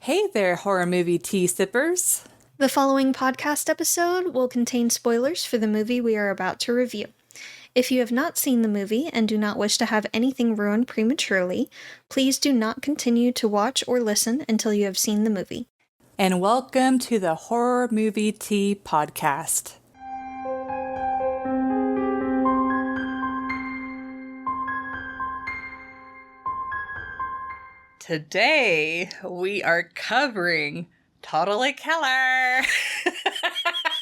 Hey there, horror movie tea sippers. The following podcast episode will contain spoilers for the movie we are about to review. If you have not seen the movie and do not wish to have anything ruined prematurely, please do not continue to watch or listen until you have seen the movie. And welcome to the Horror Movie Tea Podcast. Today, we are covering Totally Killer.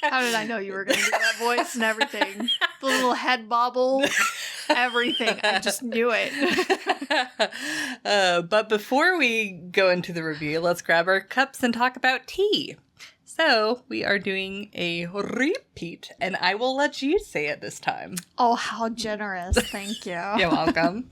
How did I know you were going to do that voice and everything? The little head bobble, everything. I just knew it. But before we go into the review, let's grab our cups and talk about tea. So, we are doing a repeat, and I will let you say it this time. Oh, how generous. Thank you. You're welcome.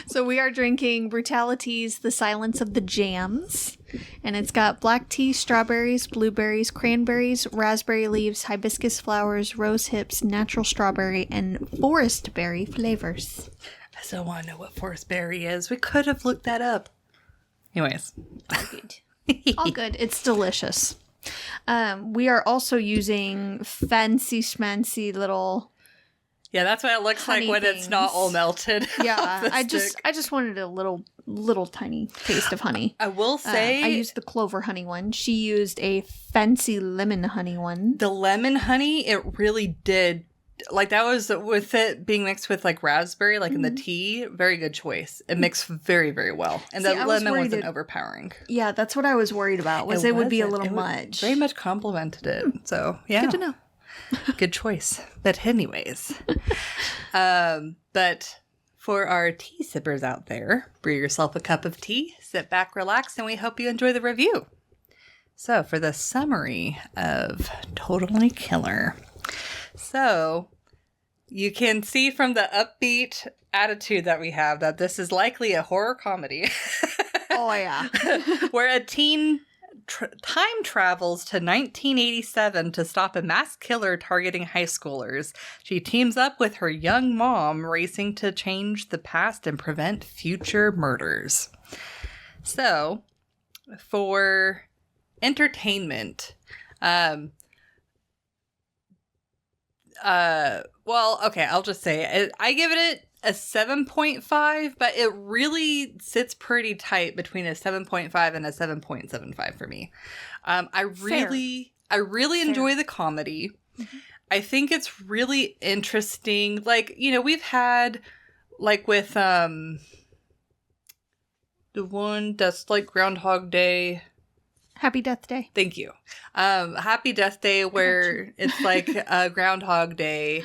So we are drinking Brutality's The Silence of the Jams, and it's got black tea, strawberries, blueberries, cranberries, raspberry leaves, hibiscus flowers, rose hips, natural strawberry, and forest berry flavors. I still want to know what forest berry is. We could have looked that up. Anyways. All good. All good. It's delicious. We are also using fancy schmancy little... Yeah, that's what it looks like when it's not all melted. Yeah, I just wanted a little tiny taste of honey. I will say I used the clover honey one. She used a fancy lemon honey one. The lemon honey, it really did, like that was with it being mixed with like raspberry, like in the tea. Very good choice. It mixed very, very well, and the lemon wasn't overpowering. Yeah, that's what I was worried about. It would be a little much. Very much complimented it. So yeah, good to know. Good choice. But anyways, but for our tea sippers out there, brew yourself a cup of tea, sit back, relax, and we hope you enjoy the review. So for the summary of Totally Killer. So you can see from the upbeat attitude that we have that this is likely a horror comedy. Oh, yeah. Where a teen time travels to 1987 to stop a mass killer targeting high schoolers. She teams up with her young mom, racing to change the past and prevent future murders. So, for entertainment, well, okay, I'll just say it. I give it a 7.5, but it really sits pretty tight between a 7.5 and a 7.75 for me. I really enjoy the comedy. Mm-hmm. I think it's really interesting. Like, you know, we've had like with the one that's like Groundhog Day. Happy Death Day. Thank you. Happy Death Day, where it's like a Groundhog Day.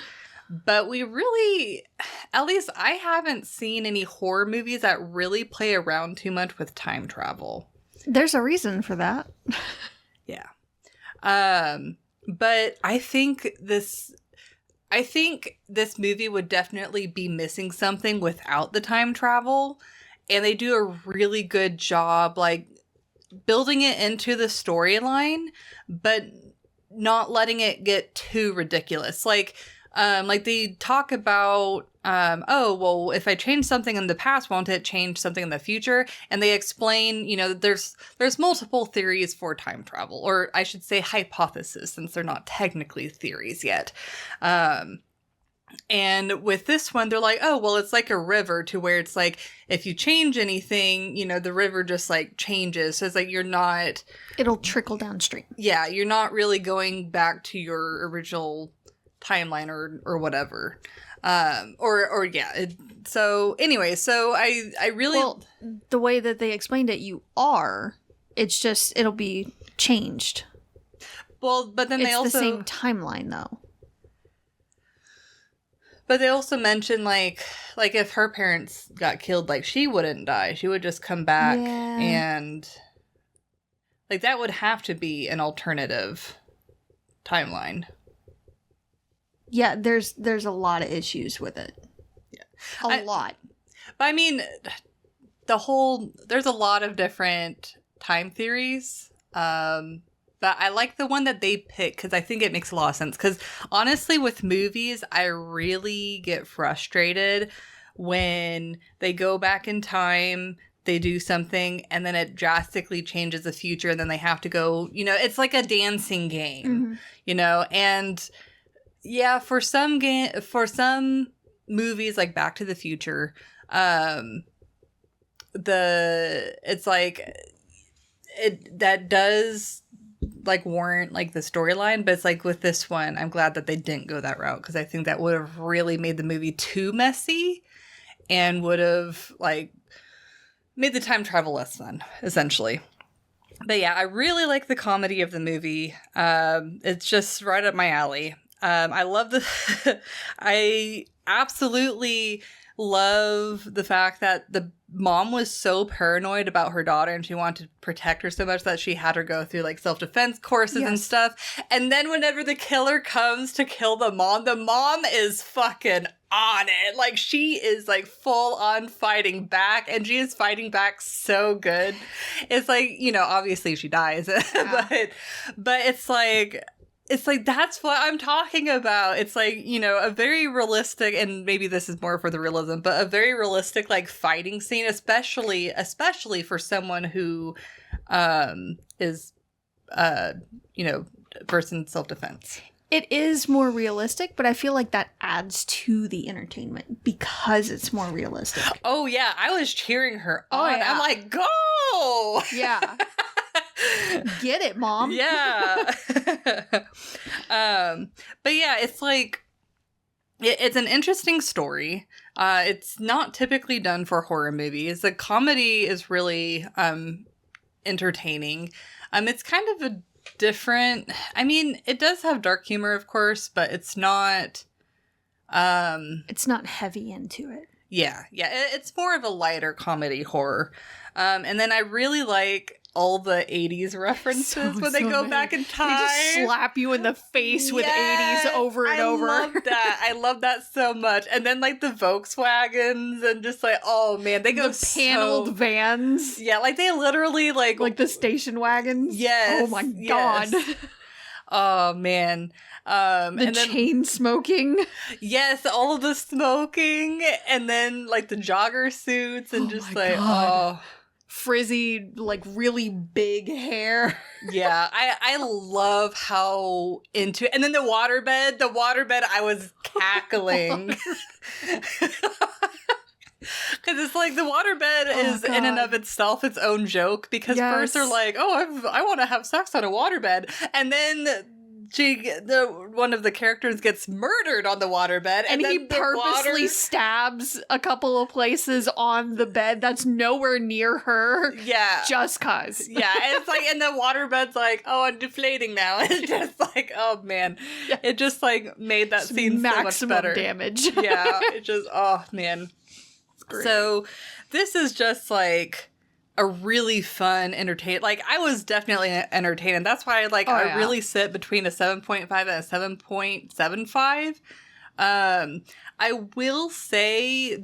But we really, at least I haven't seen any horror movies that really play around too much with time travel. There's a reason for that. Yeah. But I think this movie would definitely be missing something without the time travel. And they do a really good job, like, building it into the storyline, but not letting it get too ridiculous. Like they talk about, oh, well, if I change something in the past, won't it change something in the future? And they explain, you know, there's multiple theories for time travel, or I should say hypotheses, since they're not technically theories yet. And with this one, they're like, oh, well, it's like a river, to where it's like, if you change anything, you know, the river just like changes. So it's like, it'll trickle downstream. Yeah. You're not really going back to your original timeline or whatever. So anyway, so I really, well, the way that they explained it, it's just, it'll be changed. Well, but then it's the same timeline though. But they also mentioned, like if her parents got killed, like, she wouldn't die. She would just come back, and, like, that would have to be an alternative timeline. Yeah, there's a lot of issues with it. Yeah. A lot. But, I mean, there's a lot of different time theories. But I like the one that they pick because I think it makes a lot of sense. Because honestly, with movies, I really get frustrated when they go back in time, they do something and then it drastically changes the future and then they have to go, you know, it's like a dancing game, you know, and yeah, for some movies like Back to the Future, it's like that does like warrant like the storyline, but it's like with this one, I'm glad that they didn't go that route because I think that would have really made the movie too messy and would have like made the time travel less fun, essentially. But yeah, I really like the comedy of the movie. It's just right up my alley. I love I absolutely love the fact that the mom was so paranoid about her daughter and she wanted to protect her so much that she had her go through like self-defense courses and stuff. And then whenever the killer comes to kill the mom is fucking on it. Like she is like full on fighting back and she is fighting back so good. It's like, you know, obviously she dies, but it's like that's what I'm talking about. It's like, you know, a very realistic, and maybe this is more for the realism, but a very realistic like fighting scene, especially for someone who is you know, versed in self-defense. It is more realistic, but I feel like that adds to the entertainment because it's more realistic. Oh yeah, I was cheering her on. Oh, yeah. I'm like, go! Yeah. Get it, Mom. Yeah. But yeah, it's like it's an interesting story. It's not typically done for horror movies. The comedy is really entertaining. It's kind of a different, I mean, it does have dark humor, of course, but it's not heavy into it. Yeah. It's more of a lighter comedy horror. And then I really like all the 80s references when they go back in time. They just slap you in the face with 80s over and over. I love that. I love that so much. And then like the Volkswagens and just like, oh man, they go the paneled vans. Yeah, like they literally like the station wagons. Yes. Oh my god. Oh man. The chain smoking. Yes, all of the smoking and then like the jogger suits and just like god. Frizzy, like really big hair. Yeah, I love how into, and then the waterbed, I was cackling. Because it's like the waterbed is in and of itself its own joke, because first they're like, oh, I want to have sex on a waterbed, and then one of the characters gets murdered on the waterbed, and then he purposely stabs a couple of places on the bed that's nowhere near her. Yeah, just cause. Yeah, and it's like, and the waterbed's like, oh, I'm deflating now. It's just like, oh man, it just like made that scene so much better. Damage. Yeah, it just, oh man. So this is just like a really fun entertain. Like I was definitely entertained, and that's why I really sit between a 7.5 and a 7.75. I will say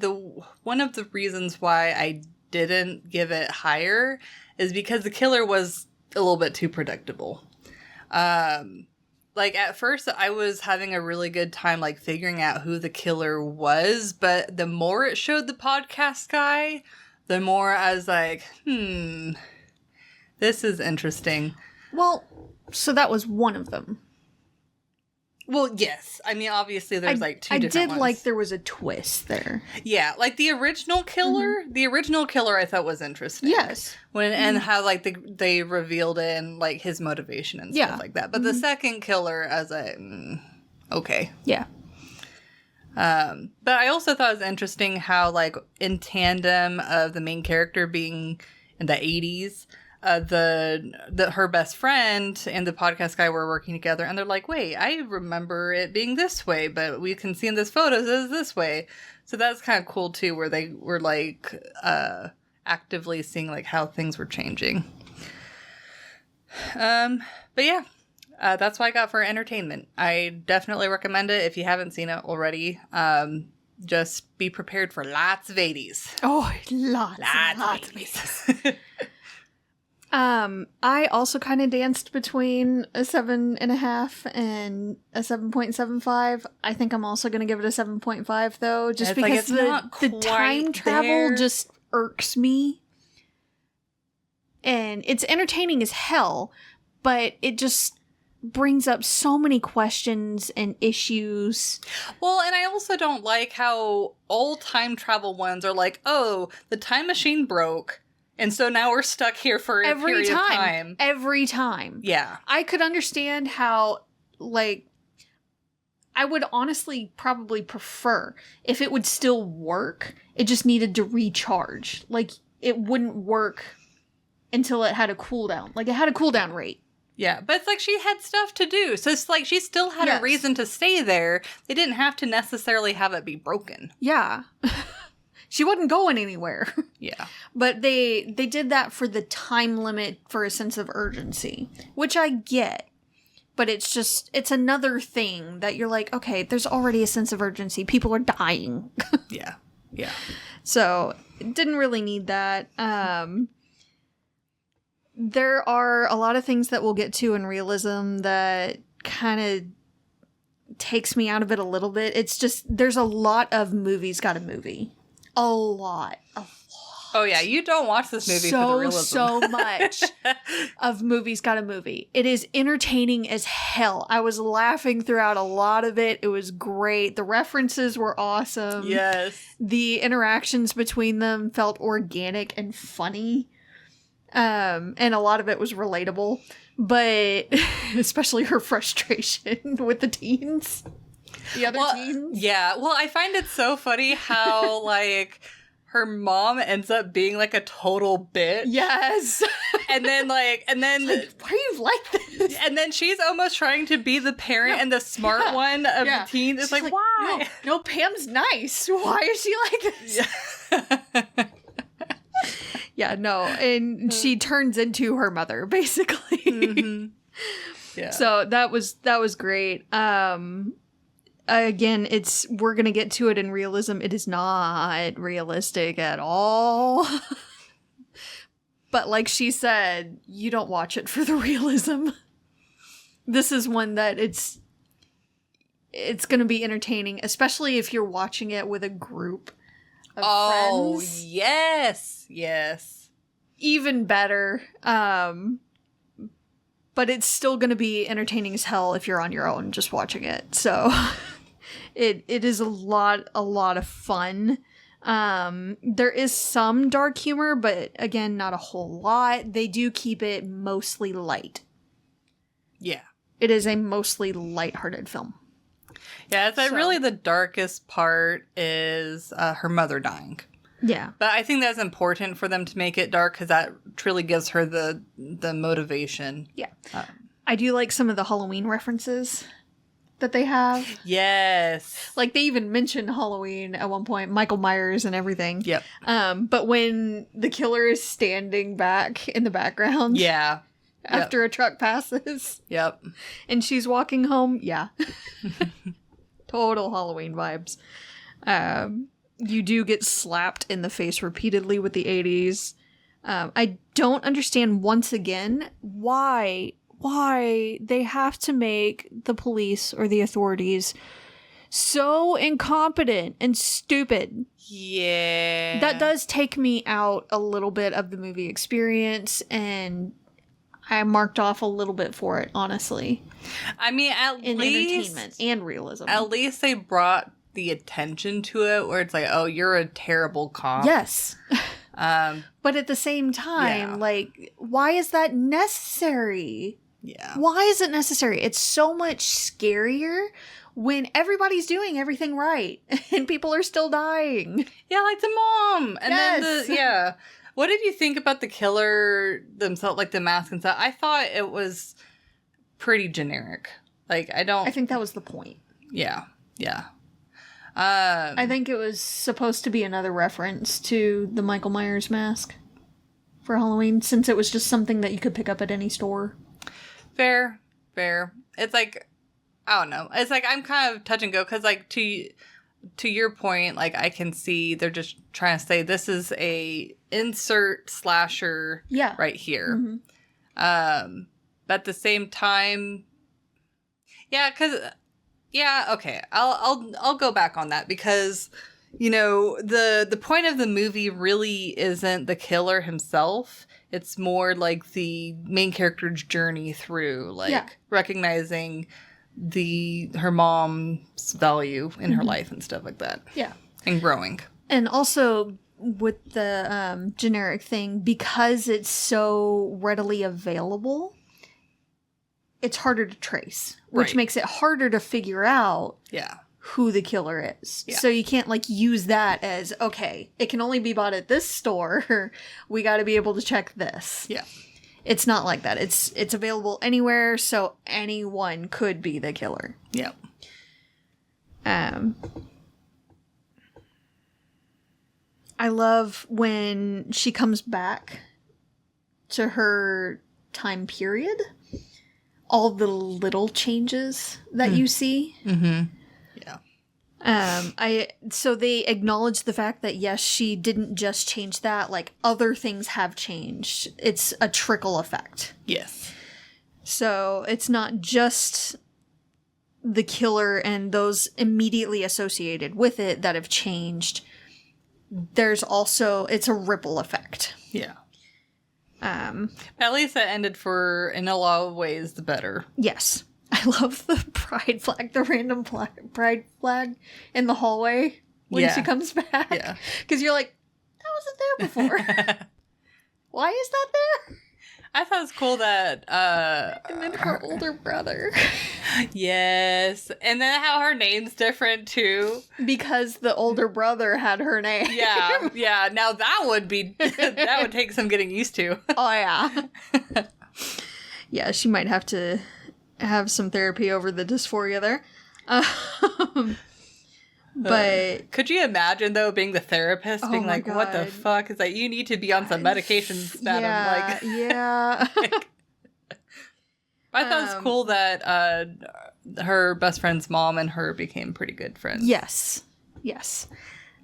one of the reasons why I didn't give it higher is because the killer was a little bit too predictable. Like at first I was having a really good time like figuring out who the killer was, but the more it showed the podcast guy, the more I was like, this is interesting. Well, so that was one of them. Well, yes. I mean, obviously there's like two different ones. Like there was a twist there. Yeah, like the original killer, I thought was interesting. Yes. And how like they revealed it and like his motivation and stuff like that. But the second killer, I was like, okay. Yeah. But I also thought it was interesting how, like, in tandem of the main character being in the 80s, her best friend and the podcast guy were working together, and they're like, wait, I remember it being this way, but we can see in this photos it's this way. So that's kind of cool too, where they were like actively seeing like how things were changing. But yeah. That's what I got for entertainment. I definitely recommend it if you haven't seen it already. Just be prepared for lots of 80s. Oh, lots of 80s. I also kind of danced between a 7.5 and a 7.75. I think I'm also going to give it a 7.5 though, just because the time travel just irks me. And it's entertaining as hell, but it just brings up so many questions and issues. Well, and I also don't like how all time travel ones are like, oh, the time machine broke, and so now we're stuck here for a period of time. Every time. Yeah. I could understand how, like, I would honestly probably prefer if it would still work, it just needed to recharge. Like, it wouldn't work until it had a cooldown. Like, it had a cooldown rate. Yeah, but it's like she had stuff to do. So it's like she still had a reason to stay there. They didn't have to necessarily have it be broken. Yeah. She wasn't going anywhere. Yeah. But they did that for the time limit for a sense of urgency, which I get. But it's another thing that you're like, okay, there's already a sense of urgency. People are dying. Yeah. Yeah. So, didn't really need that. There are a lot of things that we'll get to in realism that kind of takes me out of it a little bit. It's just, there's a lot of movies got a movie. A lot. Oh, yeah. You don't watch this movie for the realism. So much of movies got a movie. It is entertaining as hell. I was laughing throughout a lot of it. It was great. The references were awesome. Yes. The interactions between them felt organic and funny. And a lot of it was relatable. But especially her frustration with the teens. The other teens. Yeah. Well, I find it so funny how, like, her mom ends up being like a total bitch. Yes. And then like, why are you like this? And then she's almost trying to be the parent and the smart one of the teens. It's like, why? No, Pam's nice. Why is she like this? Yeah. Yeah, no. And she turns into her mother, basically. Mm-hmm. Yeah. So that was great. Again, we're gonna get to it in realism. It is not realistic at all. But like she said, you don't watch it for the realism. This is one that it's gonna be entertaining, especially if you're watching it with a group of friends. Yes. Yes. Even better. But it's still gonna be entertaining as hell if you're on your own just watching it. So it is a lot of fun. There is some dark humor, but again, not a whole lot. They do keep it mostly light. Yeah. It is a mostly lighthearted film. Yeah, it's like really the darkest part is her mother dying. Yeah. But I think that's important for them to make it dark because that truly gives her the motivation. Yeah. I do like some of the Halloween references that they have. Yes. Like, they even mention Halloween at one point, Michael Myers and everything. Yep. But when the killer is standing back in the background. Yeah. After a truck passes. Yep. And she's walking home. Yeah. Total Halloween vibes. You do get slapped in the face repeatedly with the 80s. I don't understand, once again, why they have to make the police or the authorities so incompetent and stupid. Yeah. That does take me out a little bit of the movie experience, and I marked off a little bit for it, honestly. I mean, in entertainment and realism. At least they brought the attention to it where it's like, oh, you're a terrible cop. Yes. But at the same time, like, why is that necessary? Yeah. Why is it necessary? It's so much scarier when everybody's doing everything right and people are still dying. Yeah, like the mom. And then what did you think about the killer themselves, like the mask and stuff? I thought it was pretty generic. Like, I think that was the point. Yeah. Yeah. I think it was supposed to be another reference to the Michael Myers mask for Halloween, since it was just something that you could pick up at any store. Fair. It's like, I don't know. It's like, I'm kind of touch and go, because like, to your point, like, I can see they're just trying to say this is a insert slasher right here. Mm-hmm. But at the same time, okay, I'll go back on that, because, you know, the point of the movie really isn't the killer himself. It's more like the main character's journey through, like, recognizing her mom's value in her life and stuff like that. Yeah. And growing. And also with the generic thing, because it's so readily available, it's harder to trace, which makes it harder to figure out who the killer is. Yeah. So you can't, like, use that as, okay, it can only be bought at this store. We got to be able to check this. Yeah. It's not like that. It's available anywhere, so anyone could be the killer. Yeah. I love when she comes back to her time period. All the little changes that you see. Mm-hmm. Yeah. So they acknowledge the fact that, yes, she didn't just change that, like, other things have changed. It's a trickle effect. Yes. So it's not just the killer and those immediately associated with it that have changed. There's also, it's a ripple effect. Yeah. At least that ended in a lot of ways, the better. Yes. I love the pride flag, the random pride flag in the hallway when she comes back. Yeah. Because you're like, that wasn't there before. Why is that there? I thought it was cool that... and then her older brother. Yes. And then how her name's different, too. Because the older brother had her name. Yeah. Yeah. Now that would take some getting used to. Oh, yeah. Yeah, she might have to have some therapy over the dysphoria there. But could you imagine, though, being the therapist, being like, God. What the fuck is that? You need to be on some medications, madam. Yeah. I thought it was cool that her best friend's mom and her became pretty good friends. Yes. Yes.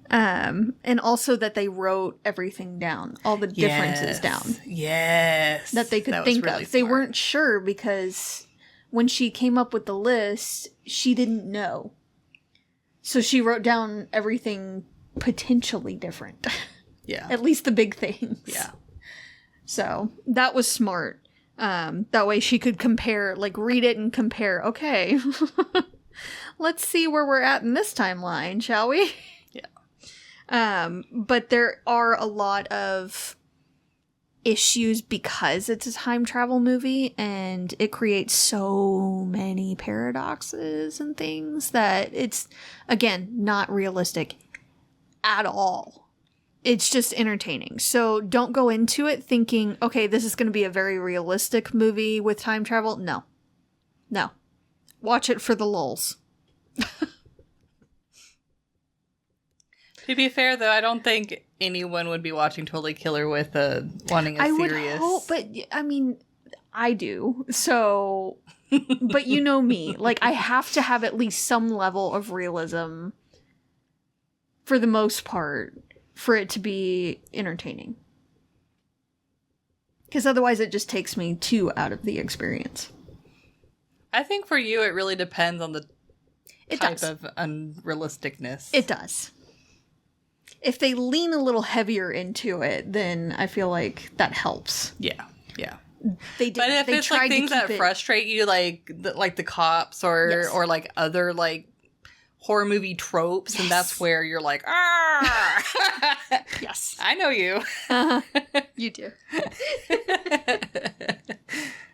And also that they wrote everything down, all the differences down. Yes. That they could think really of. Smart. They weren't sure because when she came up with the list, she didn't know. So she wrote down everything potentially different. Yeah. At least the big things. Yeah. So that was smart. That way she could compare, like, read it and compare. Okay. Let's see where we're at in this timeline, shall we? Yeah. But there are a lot of issues because it's a time travel movie and it creates so many paradoxes and things that it's, again, not realistic at all. It's just entertaining. So don't go into it thinking, okay, this is going to be a very realistic movie with time travel. No. No. Watch it for the lulz. To be fair, though, I don't think anyone would be watching Totally Killer with wanting a serious... I would hope, but, I mean, I do. So, but you know me. Like, I have to have at least some level of realism, for the most part, for it to be entertaining. Because otherwise it just takes me too out of the experience. I think for you, it really depends on the type of unrealisticness. It does. If they lean a little heavier into it, then I feel like that helps. Yeah, yeah. They did. But if it's like things that frustrate you, like the cops or like other like horror movie tropes, and that's where you're like, ah, yes, I know you. You do.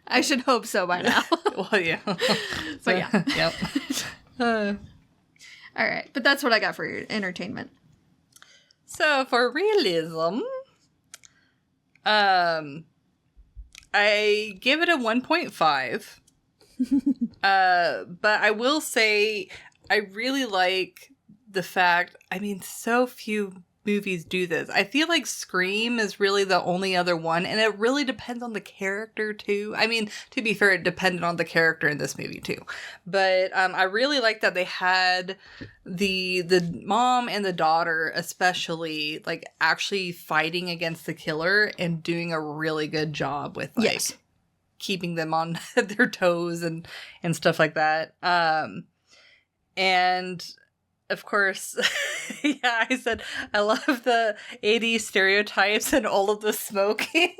I should hope so by now. Well, yeah. But yeah. Yep. All right, but that's what I got for your entertainment. So for realism, I give it a 1.5. But I will say I really like the fact, I mean, so few movies do this. I feel like Scream is really the only other one, and it really depends on the character too. I mean, to be fair, it depended on the character in this movie too. But I really like that they had the mom and the daughter especially like actually fighting against the killer and doing a really good job with like keeping them on their toes and stuff like that. And of course Yeah, I said I love the 80s stereotypes and all of the smoking.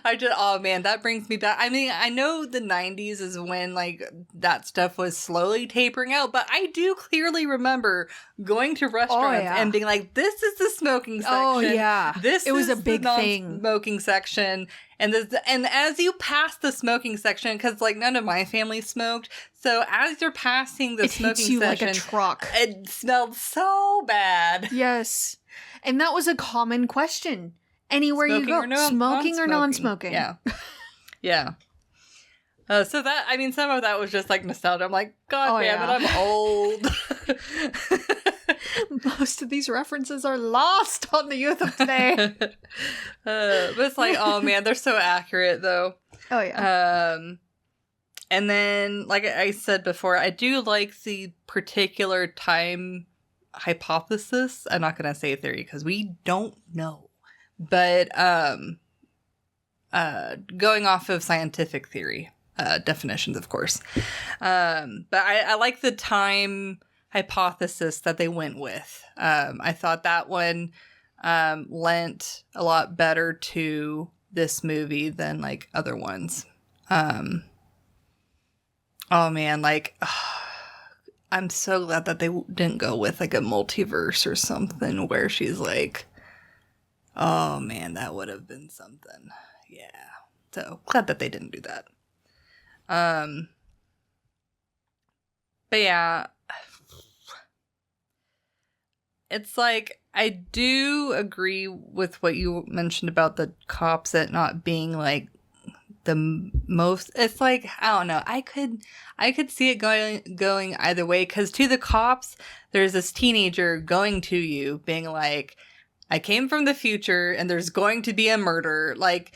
Oh man, that brings me back. I mean, I know the 90s is when like that stuff was slowly tapering out, but I do clearly remember going to restaurants yeah. and being like, this is the smoking section. Oh, yeah. This It was is a big the thing. non-smoking section. And as you pass the smoking section, because like none of my family smoked, so as you're passing the It smoking hits you section, like a truck. it smelled so bad. Yes. And that was a common question. Anywhere Smoking you go, smoking or non-smoking? Yeah. Yeah. So that, I mean, some of that was just like nostalgia. I'm like, God damn it, I'm old. Most of these references are lost on the youth of today. But it's like, oh man, they're so accurate though. Oh yeah. And then, like I said before, I do like the particular time hypothesis. I'm not going to say theory because we don't know. But going off of scientific theory definitions, of course. But I like the time hypothesis that they went with. I thought that one lent a lot better to this movie than like other ones. Oh man, like I'm so glad that they didn't go with like a multiverse or something where she's like, oh man, that would have been something. Yeah. So glad that they didn't do that. But yeah, it's like I do agree with what you mentioned about the cops at not being like the most. It's like, I don't know, I could see it going either way, because to the cops there's this teenager going to you being like, I came from the future and there's going to be a murder, like,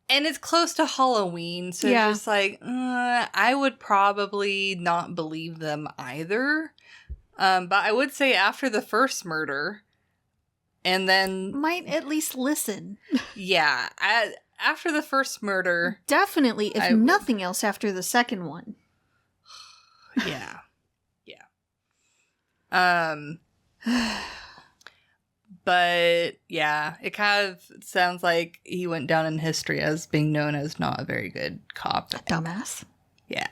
and it's close to Halloween, so Yeah. it's just like I would probably not believe them either. But I would say after the first murder, and then Might at least listen. yeah, after the first murder, Definitely, if nothing else, after the second one. yeah, yeah. But yeah, it kind of sounds like he went down in history as being known as not a very good cop. Dumbass. Yeah.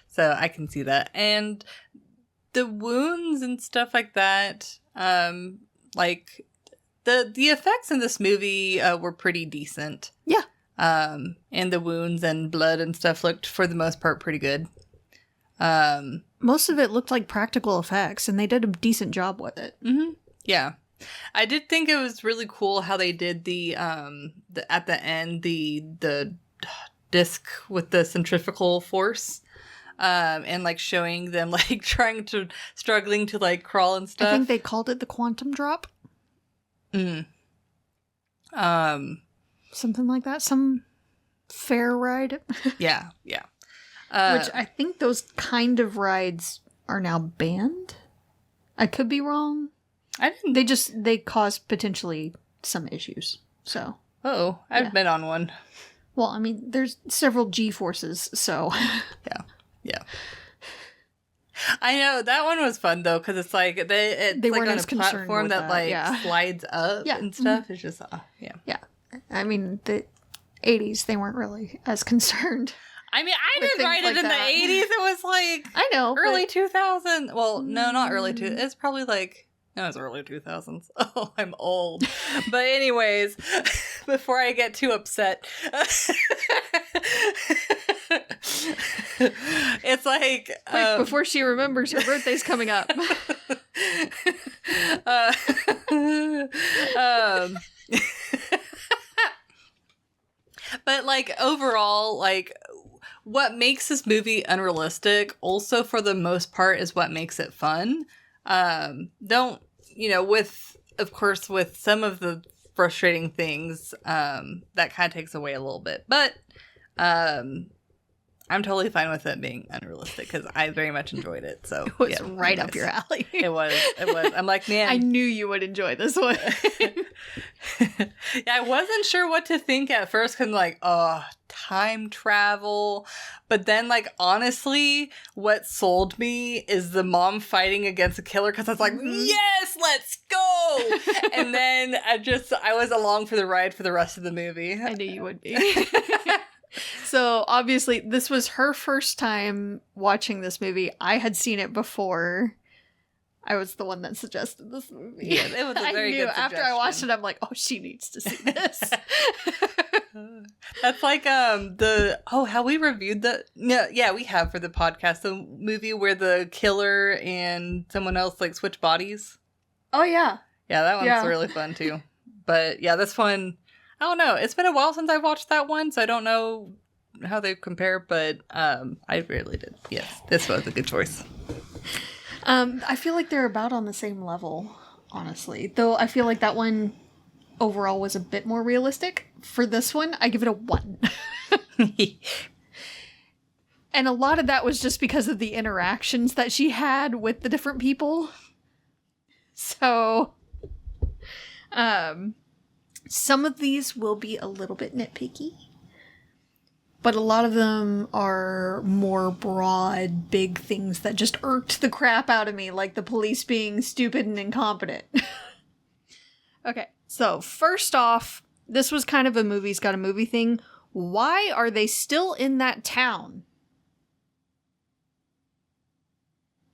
So I can see that. And the wounds and stuff like that, like the effects in this movie were pretty decent. Yeah. And the wounds and blood and stuff looked, for the most part, pretty good. Most of it looked like practical effects, and they did a decent job with it. Mm-hmm. Yeah. I did think it was really cool how they did the at the end, the disc with the centrifugal force, and like showing them like struggling to like crawl and stuff. I think they called it the quantum drop. Mm. Something like that. Some fair ride. Yeah, yeah. Which I think those kind of rides are now banned. I could be wrong. I didn't. They cause potentially some issues. So. Oh, I've been on one. Well, I mean, there's several G-forces, so. Yeah. I know that one was fun though, because it's like they weren't like on as a concerned platform with that like slides up and stuff. It's just yeah. Yeah. I mean, the 80's, they weren't really as concerned. I mean, I didn't write it in the 80's. It was like I know, early 2000. Well, no, not early 2000. It's probably like no, it's early 2000s. Oh, I'm old. But anyways, before I get too upset, it's like Quick, before she remembers her birthday's coming up. But like overall, like what makes this movie unrealistic also for the most part is what makes it fun. Don't, with, of course, with some of the frustrating things, that kind of takes away a little bit, but I'm totally fine with it being unrealistic because I very much enjoyed it. So It was right up your alley. It was. I'm like, man. I knew you would enjoy this one. Yeah, I wasn't sure what to think at first because I'm like, oh, time travel. But then, like, honestly, what sold me is the mom fighting against a killer because I was like, yes, let's go. And then I was along for the ride for the rest of the movie. I knew you would be. So, obviously, this was her first time watching this movie. I had seen it before. I was the one that suggested this movie. Yeah, it was a very good suggestion. After I watched it, I'm like, oh, she needs to see this. That's like how we reviewed we have for the podcast the movie where the killer and someone else like switch bodies. Oh yeah. Yeah, that one's really fun too. But yeah, this one, I don't know. It's been a while since I watched that one, so I don't know how they compare, but I really did. Yes, this was a good choice. I feel like they're about on the same level, honestly. Though I feel like that one overall was a bit more realistic. For this one, I give it a 1. And a lot of that was just because of the interactions that she had with the different people. So, some of these will be a little bit nitpicky. But a lot of them are more broad, big things that just irked the crap out of me, like the police being stupid and incompetent. Okay, so first off, this was kind of a movie's got a movie thing. Why are they still in that town?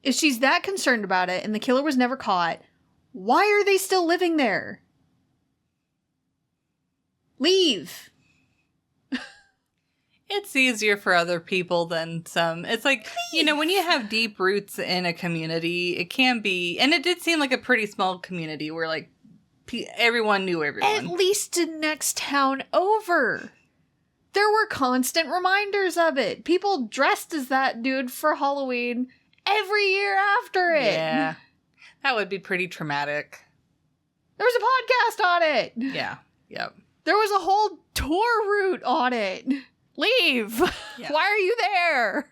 If she's that concerned about it and the killer was never caught, why are they still living there? Leave! It's easier for other people than some. It's like, you know, when you have deep roots in a community, it can be, and it did seem like a pretty small community where, like, everyone knew everyone. At least the next town over. There were constant reminders of it. People dressed as that dude for Halloween every year after it. Yeah. That would be pretty traumatic. There was a podcast on it. Yeah. Yep. There was a whole tour route on it. Leave. Yeah. Why are you there?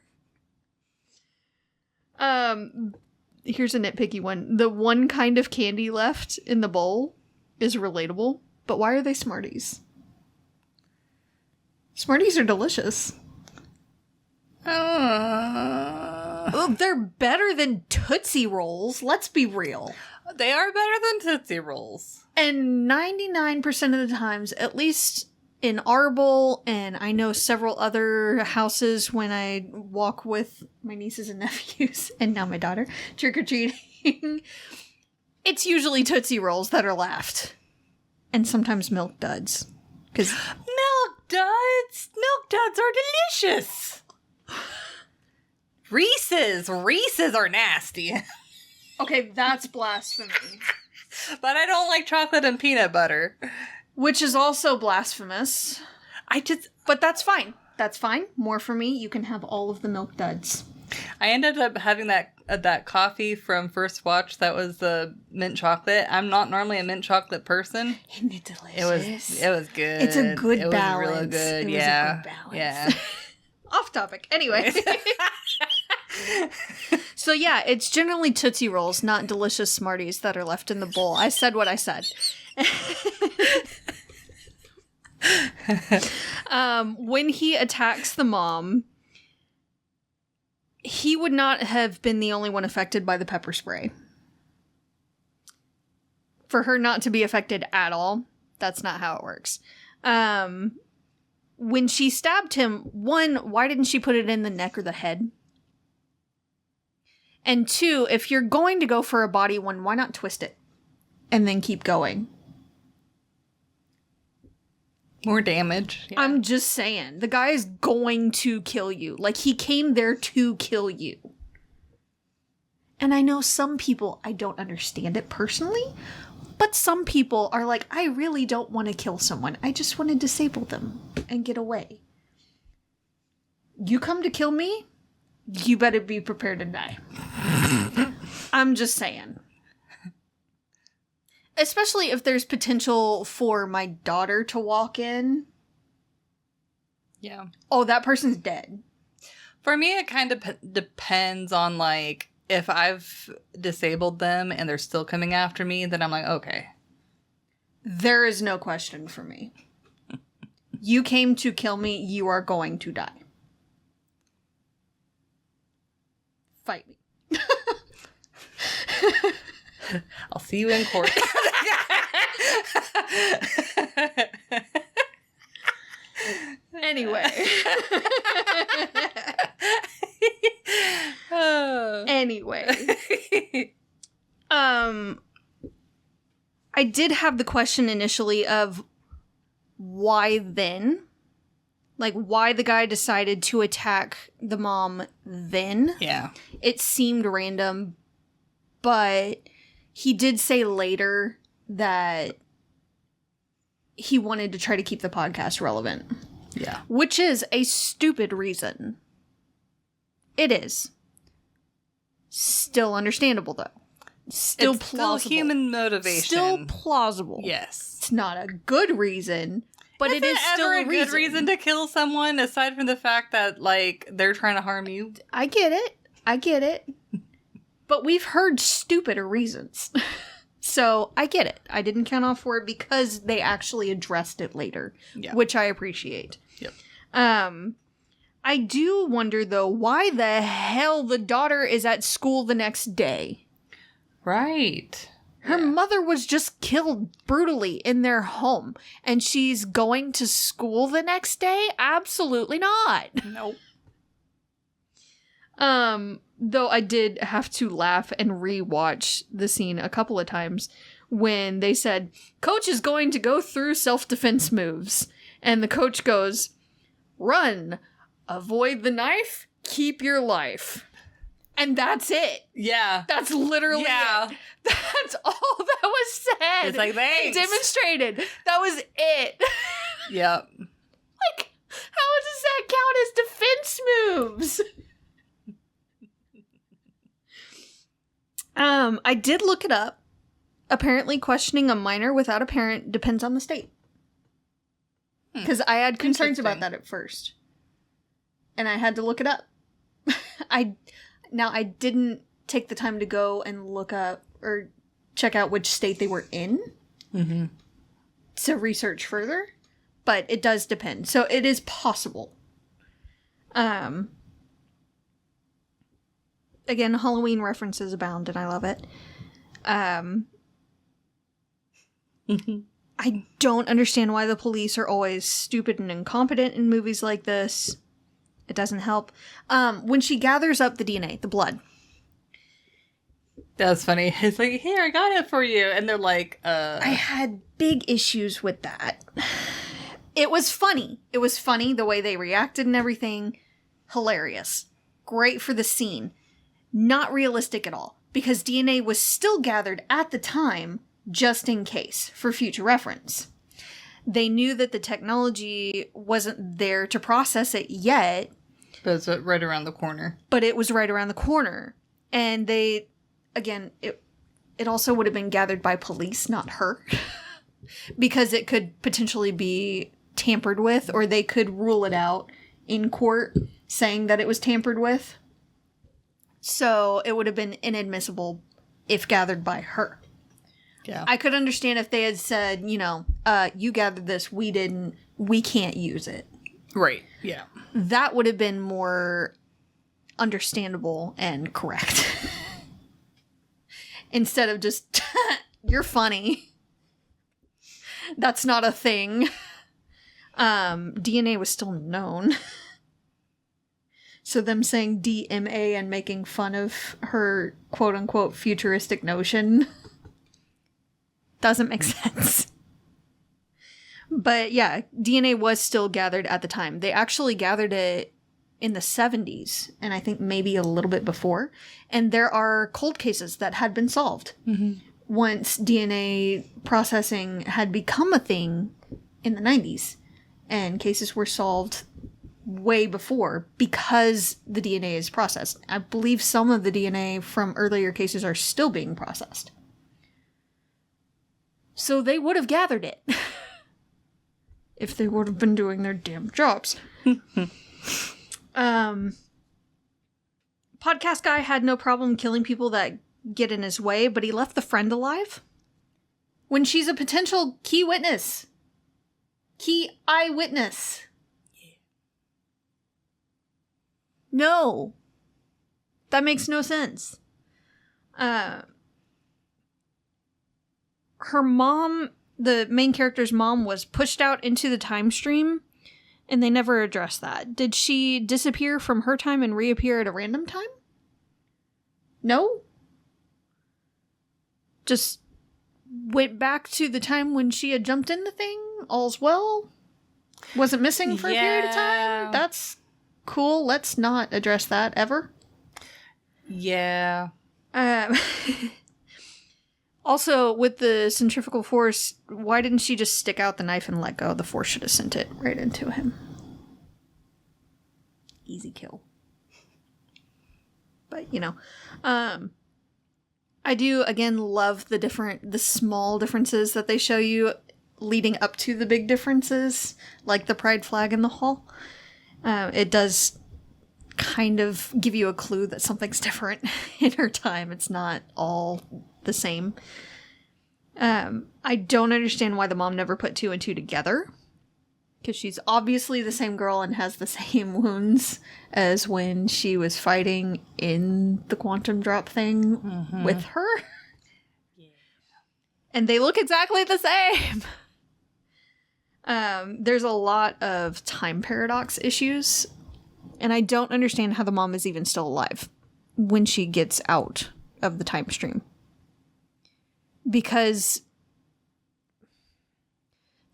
Here's a nitpicky one. The one kind of candy left in the bowl is relatable, but why are they Smarties? Smarties are delicious. They're better than Tootsie Rolls. Let's be real. They are better than Tootsie Rolls. And 99% of the times, at least in our bowl, and I know several other houses when I walk with my nieces and nephews, and now my daughter, trick-or-treating, it's usually Tootsie Rolls that are left. And sometimes Milk Duds. Milk Duds? Milk Duds are delicious! Reese's are nasty. Okay, that's blasphemy. But I don't like chocolate and peanut butter. Which is also blasphemous. But that's fine. That's fine. More for me. You can have all of the Milk Duds. I ended up having that coffee from First Watch that was the mint chocolate. I'm not normally a mint chocolate person. Isn't it delicious? It was good. It's a good balance. It was really good. It was a good balance. Yeah. Off topic. Anyway. So yeah, it's generally Tootsie Rolls, not delicious Smarties that are left in the bowl. I said what I said. When he attacks the mom, he would not have been the only one affected by the pepper spray. For her not to be affected at all, that's not how it works. When she stabbed him, one, why didn't she put it in the neck or the head? And two, if you're going to go for a body one, why not twist it? And then keep going. More damage. Yeah. I'm just saying. The guy is going to kill you. Like, he came there to kill you. And I know some people, I don't understand it personally, but some people are like, I really don't want to kill someone. I just want to disable them and get away. You come to kill me? You better be prepared to die. I'm just saying. Especially if there's potential for my daughter to walk in. Yeah. Oh, that person's dead. For me, it kind of depends on, like, if I've disabled them and they're still coming after me, then I'm like, okay. There is no question for me. You came to kill me, you are going to die. Fight me. I'll see you in court. Anyway. I did have the question initially of why then? Like, why the guy decided to attack the mom then? Yeah. It seemed random, but he did say later that he wanted to try to keep the podcast relevant. Yeah. Which is a stupid reason. It is. Still understandable, though. Still it's plausible. Still human motivation. Still plausible. Yes. It's not a good reason, but it is still a good reason to kill someone, aside from the fact that, like, they're trying to harm you. I get it. But we've heard stupider reasons. So, I get it. I didn't count off for it because they actually addressed it later, which I appreciate. Yep. I do wonder, though, why the hell the daughter is at school the next day. Right. Her mother was just killed brutally in their home, and she's going to school the next day? Absolutely not. Nope. Though I did have to laugh and rewatch the scene a couple of times when they said, Coach is going to go through self-defense moves. And the coach goes, run, avoid the knife, keep your life. And that's it. Yeah. That's literally it. That's all that was said. It's like, thanks. Demonstrated. That was it. Yep. Like, how does that count as defense moves? I did look it up. Apparently, questioning a minor without a parent depends on the state. Because I had concerns about that at first. And I had to look it up. Now, I didn't take the time to go and look up or check out which state they were in to research further, but it does depend. So it is possible. Again, Halloween references abound, and I love it. I don't understand why the police are always stupid and incompetent in movies like this. It doesn't help. When she gathers up the DNA, the blood. That's funny. It's like, here, I got it for you. And they're like, I had big issues with that. It was funny. It was funny the way they reacted and everything. Hilarious. Great for the scene. Not realistic at all. Because DNA was still gathered at the time, just in case, for future reference. They knew that the technology wasn't there to process it yet. But it's right around the corner. But it was right around the corner. And they, again, it also would have been gathered by police, not her. Because it could potentially be tampered with, or they could rule it out in court, saying that it was tampered with. So it would have been inadmissible if gathered by her. Yeah. I could understand if they had said, you gathered this, we didn't, we can't use it. Right, yeah. That would have been more understandable and correct. Instead of just, you're funny. That's not a thing. DNA was still known. So them saying DMA and making fun of her quote-unquote futuristic notion doesn't make sense. But yeah, DNA was still gathered at the time. They actually gathered it in the 70s, and I think maybe a little bit before. And there are cold cases that had been solved once DNA processing had become a thing in the 90s. And cases were solved way before because the DNA is processed. I believe some of the DNA from earlier cases are still being processed. So they would have gathered it. If they would have been doing their damn jobs. podcast guy had no problem killing people that get in his way, but he left the friend alive? When she's a potential key witness. Key eyewitness. No. That makes no sense. Her mom, the main character's mom, was pushed out into the time stream, and they never addressed that. Did she disappear from her time and reappear at a random time? No? Just went back to the time when she had jumped in the thing? All's well? Wasn't missing for a period of time? That's cool. Let's not address that ever. Yeah. Also, with the centrifugal force, why didn't she just stick out the knife and let go? The force should have sent it right into him. Easy kill. But, you know. I do, again, love the small differences that they show you leading up to the big differences, like the pride flag in the hall. It does kind of give you a clue that something's different in her time. It's not all the same. I don't understand why the mom never put 2 and 2 together, because she's obviously the same girl and has the same wounds as when she was fighting in the quantum drop thing with her. Yeah. And they look exactly the same. There's a lot of time paradox issues, and I don't understand how the mom is even still alive when she gets out of the time stream. Because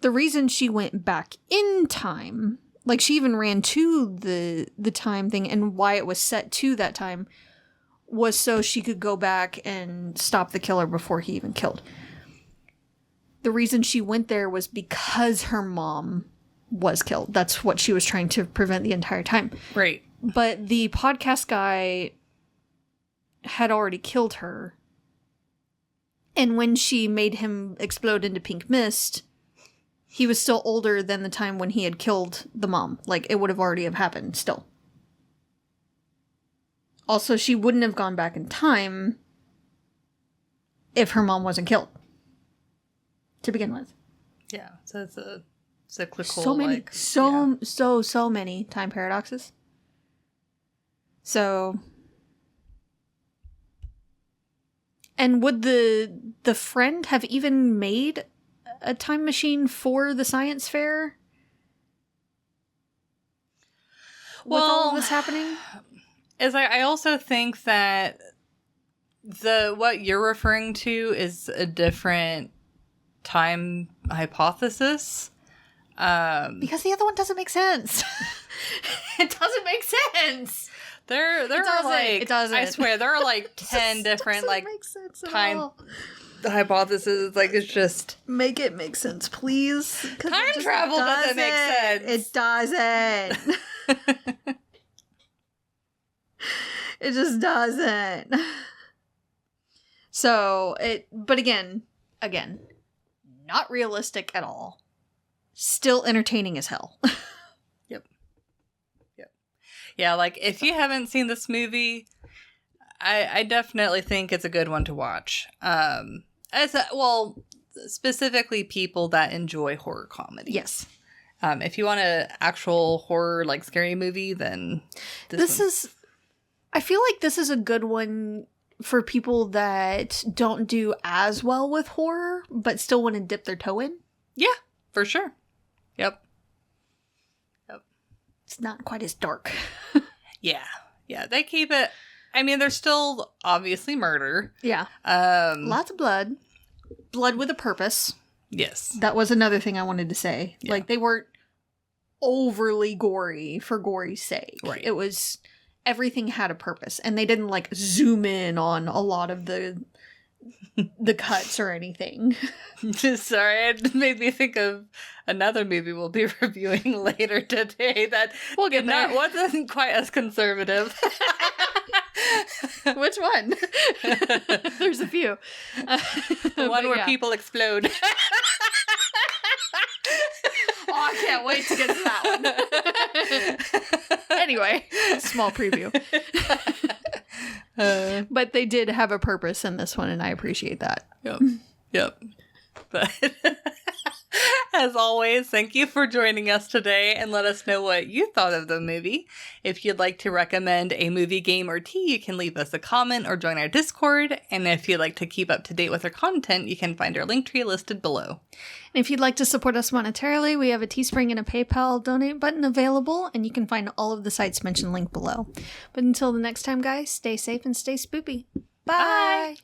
the reason she went back in time, like she even ran to the time thing, and why it was set to that time was so she could go back and stop the killer before he even killed. The reason she went there was because her mom was killed. That's what she was trying to prevent the entire time. Right. But the podcast guy had already killed her. And when she made him explode into pink mist, he was still older than the time when he had killed the mom. Like, it would have already have happened still. Also, she wouldn't have gone back in time if her mom wasn't killed. To begin with. Yeah, so it's a cyclical, so many, like... so many time paradoxes. So... And would the friend have even made a time machine for the science fair? With all of this happening? I also think that what you're referring to is a different time hypothesis. Because the other one doesn't make sense. It doesn't make sense. There are like, it doesn't. I swear, there are like 10 different like time all. hypotheses. Like, it's just make it make sense, please. Time travel doesn't make sense. It doesn't. It just doesn't. So but again, not realistic at all. Still entertaining as hell. Yeah, like, if you haven't seen this movie, I definitely think it's a good one to watch. Specifically people that enjoy horror comedy. Yes. If you want an actual horror, like, scary movie, then I feel like this is a good one for people that don't do as well with horror, but still want to dip their toe in. Yeah, for sure. Yep. It's not quite as dark. Yeah, they keep it. I mean, there's still obviously murder. Yeah. Lots of blood with a purpose. Yes, that was another thing I wanted to say. Yeah. Like, they weren't overly gory for gory's sake. Right. It was, everything had a purpose, and they didn't like zoom in on a lot of the cuts or anything. Sorry, it made me think of another movie we'll be reviewing later today that we'll get there. Wasn't quite as conservative. Which one? There's a few. The one where people explode. Oh, I can't wait to get to that one. Anyway, small preview. But they did have a purpose in this one, and I appreciate that. Yep. But as always, thank you for joining us today, and let us know what you thought of the movie. If you'd like to recommend a movie, game, or tea, you can leave us a comment or join our Discord. And if you'd like to keep up to date with our content, you can find our link tree listed below. And if you'd like to support us monetarily, we have a Teespring and a PayPal donate button available, and you can find all of the sites mentioned linked below. But until the next time, guys, stay safe and stay spoopy. Bye!